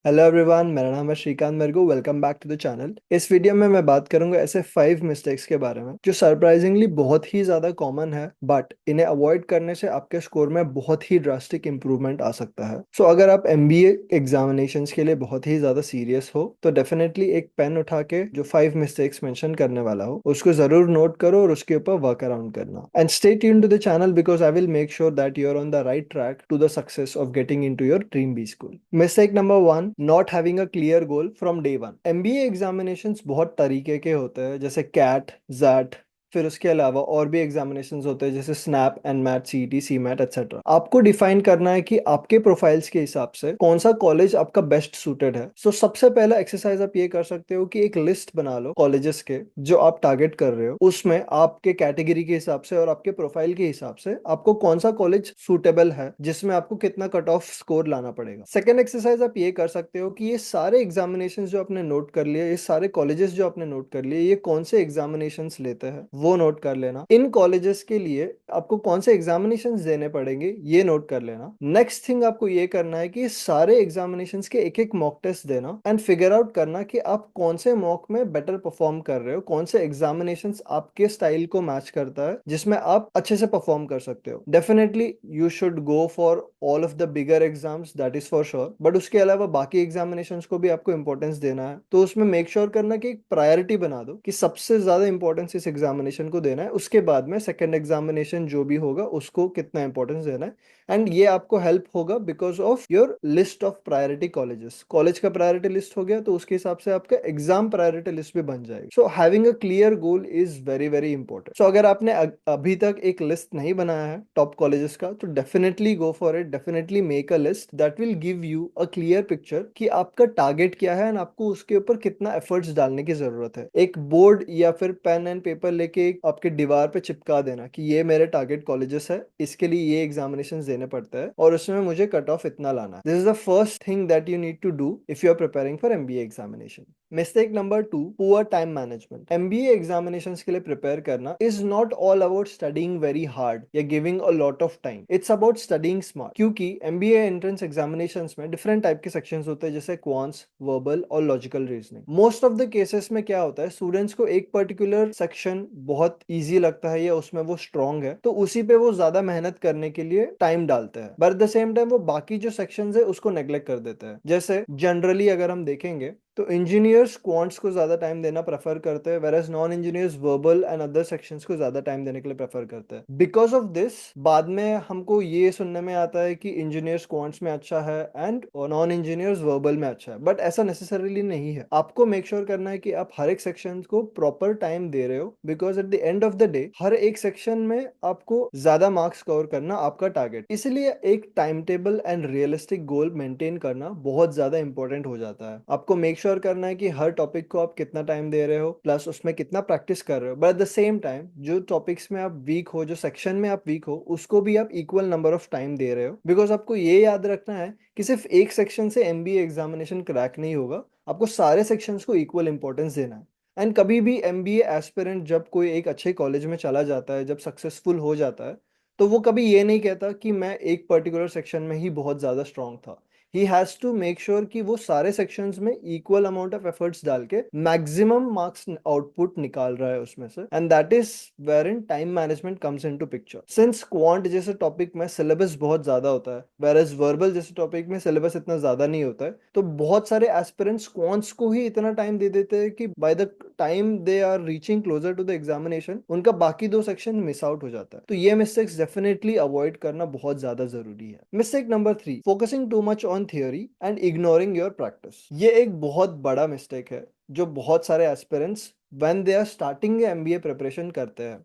Hello everyone, मेरा नाम है Shrikant Margu. Welcome back to the channel. इस वीडियो में मैं बात करूंगा ऐसे 5 मिस्टेक्स के बारे में जो सरप्राइजिंगली बहुत ही ज्यादा कॉमन है, बट इन्हें अवॉइड करने से आपके स्कोर में बहुत ही ड्रास्टिक इंप्रूवमेंट आ सकता है। सो अगर आप एमबीए एग्जामिनेशंस के लिए बहुत ही ज्यादा सीरियस हो तो डेफिनेटली एक पेन उठा के जो 5 मिस्टेक्स मेंशन करने वाला हो उसको जरूर नोट करो और उसके ऊपर वर्क अराउंड करना। And stay tuned to the channel because I will make sure that you are on the right track to the success of getting into your dream B school. Mistake number 1, not having a clear goal from day one. MBA examinations बहुत तरीके के होते हैं, जैसे cat, jet, फिर उसके अलावा और भी एग्जामिनेशंस होते हैं जैसे SNAP, and MAT, CET, CMAT etcetera. आपको डिफाइन करना है कि आपके प्रोफाइल्स के हिसाब से कौन सा कॉलेज आपका बेस्ट सूटेड है। सो सबसे पहला एक्सरसाइज आप ये कर सकते हो कि एक लिस्ट बना लो कॉलेजेस के जो आप टारगेट कर रहे हो। उसमें आपके कैटेगरी के हिसाब से और आपके प्रोफाइल के हिसाब से आपको कौन सा कॉलेज सूटेबल है, जिसमें आपको कितना कट ऑफ स्कोर लाना पड़ेगा। सेकेंड एक्सरसाइज आप ये कर सकते हो कि ये सारे एग्जामिनेशंस जो आपने नोट कर लिए, ये सारे कॉलेजेस जो आपने नोट कर लिए, ये कौन से एग्जामिनेशंस लेते हैं वो नोट कर लेना। इन कॉलेजेस के लिए आपको कौन से एग्जामिनेशंस देने पड़ेंगे ये नोट कर लेना। नेक्स्ट थिंग आपको ये करना है कि सारे एग्जामिनेशंस के एक एक मॉक टेस्ट देना एंड फिगर आउट करना कि आप कौन से मॉक में बेटर परफॉर्म कर रहे हो, कौन से एग्जामिनेशंस आपके स्टाइल को मैच करता है जिसमें आप अच्छे से परफॉर्म कर सकते हो। Definitely you should go for all of the bigger exams, that is for sure, but उसके अलावा बाकी एग्जामिनेशंस को भी आपको इंपॉर्टेंस देना है। तो उसमें मेक श्योर करना कि एक प्रायोरिटी बना दो कि सबसे ज्यादा इंपॉर्टेंस इस एग्जामिनेशन को देना है, उसके बाद में सेकंड एग्जामिनेशन जो भी होगा उसको कितना इंपॉर्टेंस देना है। एंड ये आपको हेल्प होगा because of your list of priority colleges. College का प्रायोरिटी लिस्ट हो गया तो उसके हिसाब से आपका एग्जाम प्रायोरिटी लिस्ट भी बन जाएगी। So having a clear goal is very very important. So अगर आपने अभी तक एक लिस्ट नहीं बनाया है टॉप कॉलेजेस का तो definitely go for it. Definitely make a list that will give you a clear picture कि आपका टारगेट क्या है एंड आपको उसके ऊपर कितना एफर्ट्स डालने की जरूरत है। एक बोर्ड या फिर पेन एंड पेपर लेके आपके दीवार पे चिपका देना कि ये मेरे टारगेट कॉलेजेस है, इसके लिए ये एग्जामिनेशन देने पड़ते हैं और उसमें मुझे कट ऑफ इतना लाना है। This is the first thing that you need to do if you are preparing for MBA examination. Mistake number 2, poor time management. MBA examinations के लिए प्रिपेयर करना is not all about studying very hard या giving a lot of time, it's about studying smart. क्योंकि MBA entrance examinations में different type के sections होते हैं जैसे क्वांट्स, वर्बल और logical reasoning. Most of the cases में क्या होता है, स्टूडेंट्स को एक पर्टिकुलर सेक्शन बहुत ईजी लगता है या उसमें वो स्ट्रांग है तो उसी पे वो ज्यादा मेहनत करने के लिए टाइम डालते हैं, but at the same time वो बाकी जो सेक्शंस है उसको नेग्लेक्ट कर देते हैं। जैसे जनरली अगर हम देखेंगे तो इंजीनियर्स क्वांट्स को ज्यादा टाइम देना प्रेफर करते हैं, whereas non engineers verbal and other sections को ज्यादा टाइम देने के लिए प्रेफर करते हैं। बिकॉज ऑफ दिस बाद में हमको ये सुनने में आता है कि इंजीनियर्स क्वांट्स में अच्छा है एंड नॉन इंजीनियर्स वर्बल में अच्छा है, बट ऐसा नेसेसरीली नहीं है। आपको मेक श्योर करना है कि आप हर एक सेक्शन को प्रॉपर टाइम दे रहे हो, because at the end of the day हर एक सेक्शन में आपको ज्यादा मार्क्स कवर करना आपका टारगेट। इसलिए एक time table and realistic goal maintain करना बहुत ज्यादा इंपॉर्टेंट हो जाता है। आपको मेक श्योर करना है कि हर टॉपिक को आप कितना टाइम दे रहे हो, प्लस उसमें कितना प्रैक्टिस कर रहे हो, but at the same time जो टॉपिक्स में आप वीक हो, जो सेक्शन में आप वीक हो, उसको भी आप इक्वल नंबर ऑफ टाइम दे रहे हो। बिकॉज आपको ये याद रखना है कि सिर्फ एक सेक्शन से एमबीए एग्जामिनेशन क्रैक नहीं होगा, आपको सारे सेक्शंस को इक्वल इंपॉर्टेंस देना है। एंड कभी भी एमबीए एस्पिरेंट जब कोई एक अच्छे कॉलेज में चला जाता है, जब सक्सेसफुल हो जाता है, तो वो कभी ये नहीं कहता कि मैं एक पर्टिकुलर सेक्शन में ही बहुत ज्यादा स्ट्रांग था। He has to make sure कि वो सारे सेक्शंस में इक्वल अमाउंट ऑफ एफर्ट्स डाल के मैक्सिमम मार्क्स आउटपुट निकाल रहा है उसमें से, and that is wherein time management comes into picture. Since quant जैसे टॉपिक में सिलेबस बहुत ज्यादा होता है, वेर एज वर्बल जैसे टॉपिक में सिलेबस इतना ज्यादा नहीं होता है, तो बहुत सारे एस्पिरेंट्स क्वांट्स को ही इतना टाइम दे देते हैं कि by the time they are reaching closer to the examination उनका बाकी दो सेक्शन मिस आउट हो जाता है। तो ये मिस्टेक्स डेफिनेटली अवॉइड करना बहुत ज्यादा जरूरी है। Mistake number 3, focusing too much on theory and ignoring your practice. ये एक बहुत बड़ा मिस्टेक है जो बहुत सारे aspirants when they are starting MBA preparation करते हैं।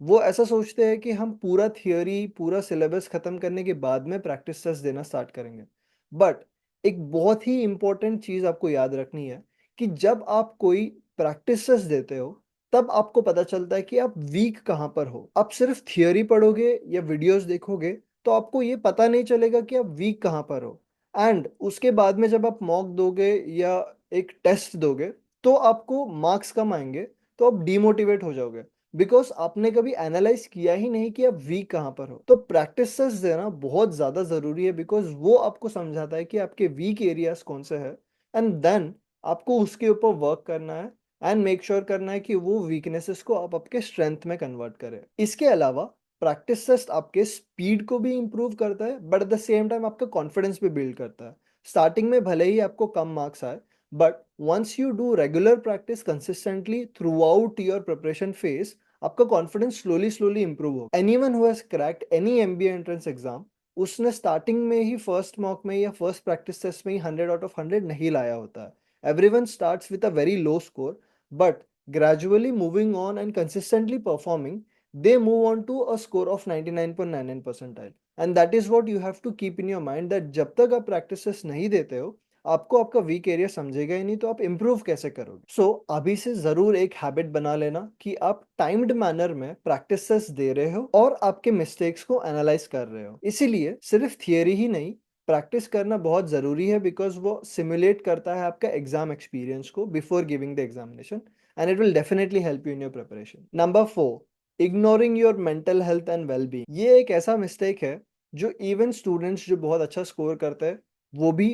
वो ऐसा सोचते हैं कि हम पूरा थियोरी, पूरा सिलेबस खत्म करने के बाद में प्रैक्टिस टेस्ट देना स्टार्ट करेंगे। बट एक बहुत ही इंपॉर्टेंट चीज आपको याद रखनी है कि जब आप कोई प्रैक्टिस टेस्ट देते हो तब आपको पता चलता है कि आप वीक कहाँ पर हो। आप सिर्फ थियोरी पढ़ोगे या वीडियोस देखोगे तो आपको ये पता नहीं चलेगा कि आप वीक कहाँ पर हो। एंड उसके बाद में जब आप मॉक दोगे या एक टेस्ट दोगे तो आपको मार्क्स कम आएंगे, तो आप डीमोटिवेट हो जाओगे। बिकॉज आपने कभी एनालाइज किया ही नहीं कि आप वीक कहाँ पर हो। तो प्रैक्टिसेस देना बहुत ज्यादा जरूरी है, बिकॉज वो आपको समझाता है कि आपके वीक एरियाज कौन से हैं, एंड देन आपको उसके ऊपर वर्क करना है एंड मेक श्योर करना है कि वो वीकनेसेस को आप आपके स्ट्रेंथ में कन्वर्ट करें। इसके अलावा प्रैक्टिस टेस्ट आपके स्पीड को भी इंप्रूव करता है, but at the same time आपका कॉन्फिडेंस भी बिल्ड करता है। स्टार्टिंग में भले ही आपको कम मार्क्स आए, but once you do regular practice consistently throughout your preparation phase, आपका कॉन्फिडेंस स्लोली स्लोली इंप्रूव होगा। Anyone who has cracked any MBA entrance exam, उसने स्टार्टिंग में ही फर्स्ट मॉक में या फर्स्ट प्रैक्टिस टेस्ट में ही 100 out of 100 नहीं लाया होता है। Everyone starts with a very low score, but gradually moving on and consistently performing, they move on to a score of 99.99 percentile. And that is what you have to keep in your mind, that जब तक आप practices नहीं देते हो, आपको आपका week area समझेगा ही नहीं, तो आप इम्प्रूव कैसे करोगे। सो अभी से जरूर एक हैबिट बना लेना कि आप टाइम्ड मैनर में प्रैक्टिसेस दे रहे हो और आपके मिस्टेक्स को एनालाइज कर रहे हो। इसीलिए सिर्फ थियरी ही नहीं, प्रैक्टिस करना बहुत जरूरी है, बिकॉज वो सिमुलेट करता है आपका एग्जाम एक्सपीरियंस को before giving the examination, and it will definitely help you in your preparation. Number 4, ignoring your mental health and well-being. ये एक ऐसा मिस्टेक है जो इवन स्टूडेंट्स जो बहुत अच्छा स्कोर करते हैं वो भी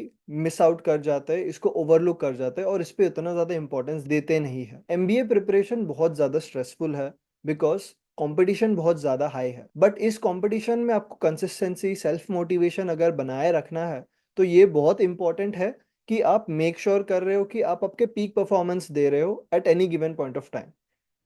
मिस आउट कर जाते हैं, इसको ओवरलुक कर जाते हैं और इस पे उतना ज्यादा इंपॉर्टेंस देते नहीं है। एमबीए प्रिपरेशन बहुत ज्यादा स्ट्रेसफुल है, बिकॉज कंपटीशन बहुत ज्यादा हाई है, बट इस कंपटीशन में आपको कंसिस्टेंसी, सेल्फ मोटिवेशन अगर बनाए रखना है, तो ये बहुत इंपॉर्टेंट है कि आप मेक श्योर कर रहे हो कि आप आपके पीक परफॉर्मेंस दे रहे हो at any given point of time.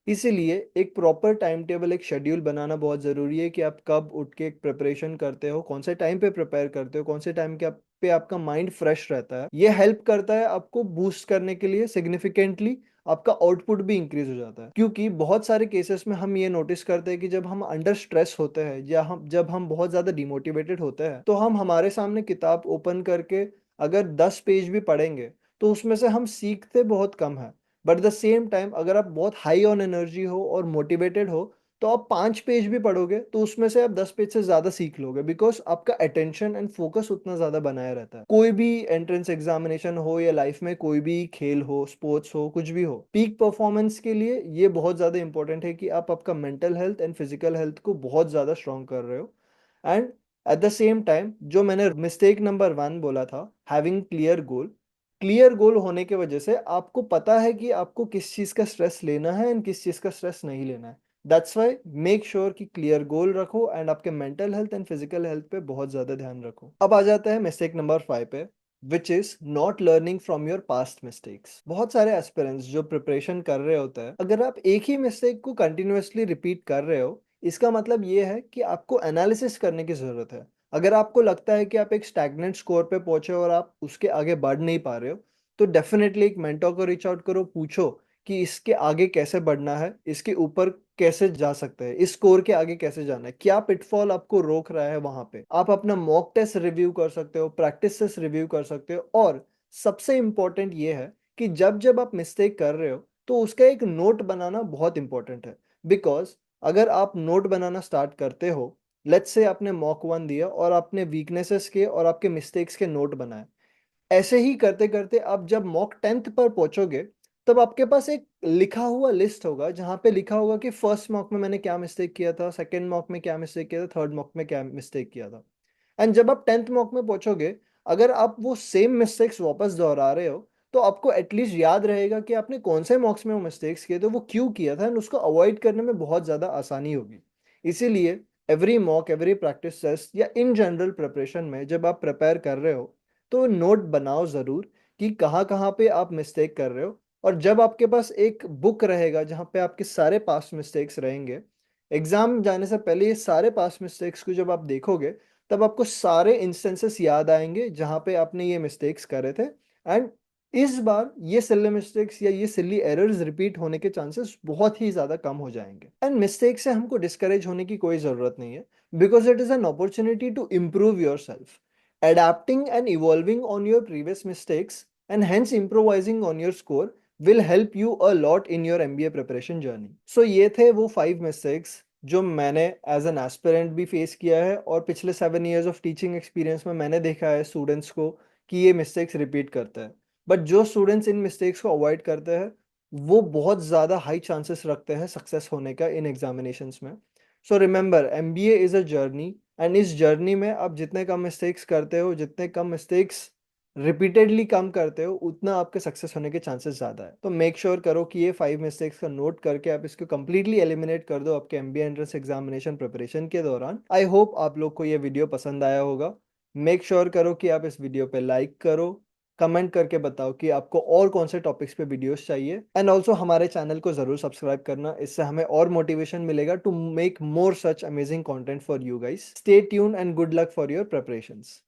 इसीलिए एक प्रॉपर टाइम टेबल, एक शेड्यूल बनाना बहुत ज़रूरी है कि आप कब उठ के प्रिपरेशन करते हो, कौन से टाइम पे प्रिपेयर करते हो, कौन से टाइम के पे आपका माइंड फ्रेश रहता है। ये हेल्प करता है आपको बूस्ट करने के लिए सिग्निफिकेंटली, आपका आउटपुट भी इंक्रीज हो जाता है। क्योंकि बहुत सारे केसेस में हम ये नोटिस करते हैं कि जब हम अंडर स्ट्रेस होते हैं या जब हम बहुत ज़्यादा डिमोटिवेटेड होते हैं, तो हम हमारे सामने किताब ओपन करके अगर 10 पेज भी पढ़ेंगे, तो उसमें से हम सीखते बहुत कम है। बट द सेम टाइम अगर आप बहुत हाई ऑन एनर्जी हो और मोटिवेटेड हो, तो आप 5 पेज भी पढ़ोगे तो उसमें से आप 10 पेज से ज्यादा सीख लोगे, बिकॉज आपका अटेंशन एंड फोकस उतना ज्यादा बनाया रहता है। कोई भी एंट्रेंस एग्जामिनेशन हो या लाइफ में कोई भी खेल हो, स्पोर्ट्स हो, कुछ भी हो, पीक परफॉर्मेंस के लिए ये बहुत ज्यादा इंपॉर्टेंट है कि आप आपका mental health and physical health को बहुत ज्यादा स्ट्रॉन्ग कर रहे हो। And eight the same time, जो मैंने मिस्टेक नंबर 1 बोला था, having clear goal, clear goal होने की वजह से आपको पता है कि आपको किस चीज का स्ट्रेस लेना है एंड किस चीज का स्ट्रेस नहीं लेना है। दैट्स वाई मेक श्योर कि क्लियर गोल रखो एंड आपके mental health and physical health पे बहुत ज्यादा ध्यान रखो। अब आ जाता है मिस्टेक नंबर 5 पे, which is not learning from your past mistakes. बहुत सारे एस्पिरेंट्स जो प्रिपरेशन कर रहे होते हैं, अगर आप एक ही मिस्टेक को कंटिन्यूअसली रिपीट कर रहे हो, इसका मतलब ये है कि आपको एनालिसिस करने की जरूरत है। अगर आपको लगता है कि आप एक स्टैग्नेंट स्कोर पे पहुंचे और आप उसके आगे बढ़ नहीं पा रहे हो, तो डेफिनेटली एक मेंटोर को रीच आउट करो, पूछो कि इसके आगे कैसे बढ़ना है, इसके ऊपर कैसे जा सकते हैं, इस स्कोर के आगे कैसे जाना है, क्या पिटफॉल आपको रोक रहा है। वहां पे आप अपना मॉक टेस्ट रिव्यू कर सकते हो, प्रैक्टिस टेस्ट रिव्यू कर सकते हो, और सबसे इंपॉर्टेंट ये है कि जब जब आप मिस्टेक कर रहे हो, तो उसका एक नोट बनाना बहुत इंपॉर्टेंट है। बिकॉज अगर आप नोट बनाना स्टार्ट करते हो, लेट्स से आपने मॉक 1 दिया और आपने वीकनेसेस के और आपके मिस्टेक्स के नोट बनाए, ऐसे ही करते करते आप जब मॉक 10th पर पहुंचोगे, तब आपके पास एक लिखा हुआ लिस्ट होगा जहां पे लिखा होगा कि फर्स्ट मॉक में मैंने क्या मिस्टेक किया था, सेकंड मॉक में क्या मिस्टेक किया था, थर्ड मॉक में क्या मिस्टेक किया था। एंड जब आप 10th मॉक में पहुंचोगे, अगर आप वो सेम मिस्टेक्स वापस दोहरा रहे हो, तो आपको एटलीस्ट याद रहेगा कि आपने कौन से मॉक्स में वो मिस्टेक्स किए थे, वो क्यों किया था, एंड उसको अवॉइड करने में बहुत ज्यादा आसानी होगी। इसीलिए every mock, every practice test या इन जनरल प्रिपरेशन में जब आप प्रिपेयर कर रहे हो, तो नोट बनाओ जरूर कि कहाँ कहाँ पे आप मिस्टेक कर रहे हो। और जब आपके पास एक बुक रहेगा जहाँ पे आपके सारे पास्ट मिस्टेक्स रहेंगे, एग्जाम जाने से पहले ये सारे पास्ट मिस्टेक्स को जब आप देखोगे, तब आपको सारे इंस्टेंसेस याद आएंगे जहाँ पे आपने ये मिस्टेक्स करे थे। एंड इस बार ये सिली मिस्टेक्स या ये सिली एरर्स रिपीट होने के चांसेस बहुत ही ज्यादा कम हो जाएंगे। एंड मिस्टेक से हमको डिस्करेज होने की कोई जरूरत नहीं है, because it is an opportunity to improve yourself, adapting and evolving on your previous mistakes, and hence improvising on your score will help you a lot in your MBA preparation journey. So ये थे वो 5 mistakes जो मैंने as an aspirant भी face किया है, और पिछले 7 years ऑफ टीचिंग एक्सपीरियंस में मैंने देखा है स्टूडेंट्स को कि ये मिस्टेक्स रिपीट करते हैं। बट जो स्टूडेंट्स इन मिस्टेक्स को अवॉइड करते हैं, वो बहुत ज़्यादा हाई चांसेस रखते हैं सक्सेस होने का इन एग्जामिनेशंस में। So remember, MBA is a journey, and इस जर्नी में आप जितने कम मिस्टेक्स करते हो, जितने कम मिस्टेक्स रिपीटेडली कम करते हो, उतना आपके सक्सेस होने के चांसेस ज़्यादा है। तो मेक श्योर करो कि ये 5 मिस्टेक्स का नोट करके आप इसको कंप्लीटली एलिमिनेट कर दो आपके एमबीए एंट्रेंस एग्जामिनेशन प्रिपरेशन के दौरान। आई होप आप लोग को ये वीडियो पसंद आया होगा। मेक श्योर करो कि आप इस वीडियो पे लाइक करो, कमेंट करके बताओ कि आपको और कौन से टॉपिक्स पे वीडियोस चाहिए, एंड ऑल्सो हमारे चैनल को जरूर सब्सक्राइब करना, इससे हमें और मोटिवेशन मिलेगा to make more such amazing content for you guys. Stay tune and good luck for your preparations.